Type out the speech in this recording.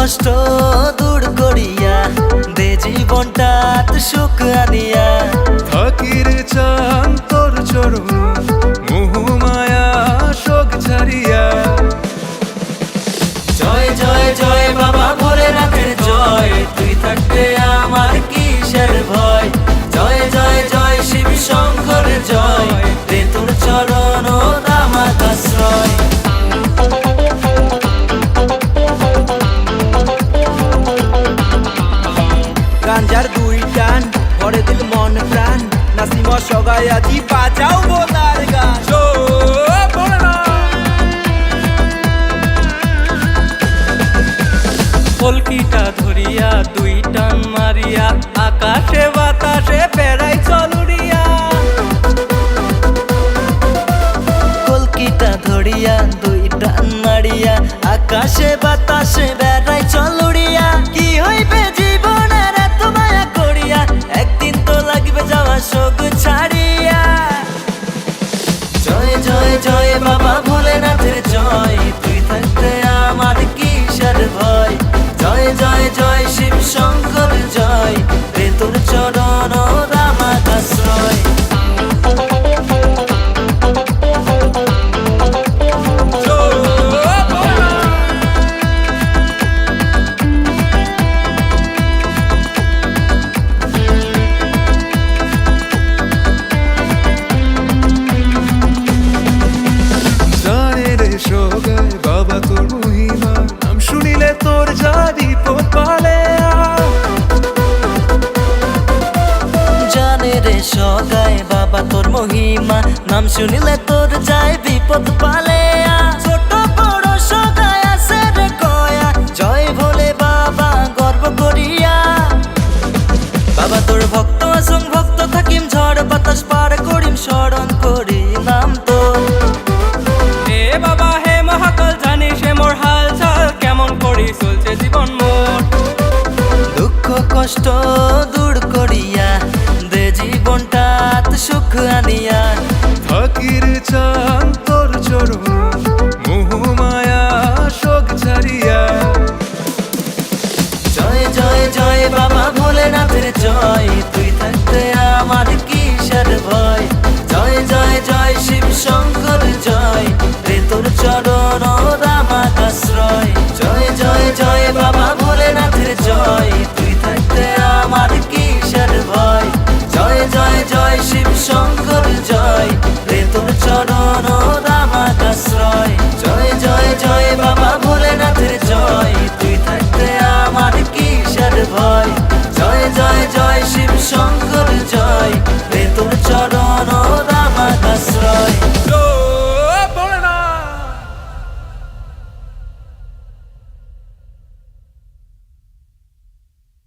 কষ্ট দূর করিয়া দে জীবনটা সুখ আনিয়া থাকির চান তোর চরণ মোহ মায়া শোক ঝারিয়া। জয় জয় জয় বাবা ভোলেনাথের জয়, তুই থাকতে আমার কিসের ভয়। জয় জয় জয় শিব শঙ্করের জয়, দে তোর চরণ ও দামাত আশ্রয়। গাঞ্জার দুই টান ভরে দিল মন প্রাণ, নাসিম সগাই আজি বাজাও বোলার গান। কলকিটা ধরিয়া দুই টান মারিয়া আকাশে বাতাসে বেড়াই চলুরিয়া। কলকিটা ধরিয়া দুই টান মারিয়া আকাশে বাতাসে বেড়াই চলুরিয়া। কি হইবে জীবনের এত মায়া করিয়া, একদিন তো লাগবে যাওয়া শোক ছাড়িয়া। জয় জয় জয় বাবা ভোলেনাথের জয়, তুই থাকতে আমার কিসের ভয়। জয় জয় জয় শিব শঙ্কর জয়, দে তোর চরণ ও দামাত আশ্রয়। জানে রে সগাই বাবা তোর মহিমা, নাম শুনিলে তোর যা বিপদ পালে। জানে রে সগাই বাবা তোর মহিমা, নাম শুনিলে তোর যায় বিপদ পালে। ছোট বড় সগাই আছে রে কয়া, জয় ভোলে বাবা গর্ব করিয়া। বাবা তোর ভক্ত আসং ভক্ত থাকিম, ঝড় বাতাস পার করিম স্মরণ করি নাম তোর। হে বাবা হে মহাকাল, জানিস সে মোর হাল চাল, কেমন করি চলছে জীবন মোর। দুঃখ কষ্ট দূর করিয়া দে জীবনটা সুখ আনিয়া। থাকির চান তোর চরণ মোহ মায়া শোক ঝারিয়া। জয় জয় জয় বাবা ভোলেনাথের জয়, তুই থাকতে আমার কিসের ভয়। জয় জয় জয় শিব শঙ্কর জয়, দে তোর চরণ ও দামাত আশ্রয়। জয় জয় জয় বাবা ভোলেনাথের জয়, তুই থাকতে আমার কিসের ভয়। জয় জয় জয় শিব শঙ্কর জয়, দে তোর চরণ ও দামাত আশ্রয়। জয় জয় জয় বাবা ভোলেনাথের জয়, তুই থাকতে আমার কিসের ভয়। জয় জয় জয় শিব শঙ্কর জয়, দে তোর চরণ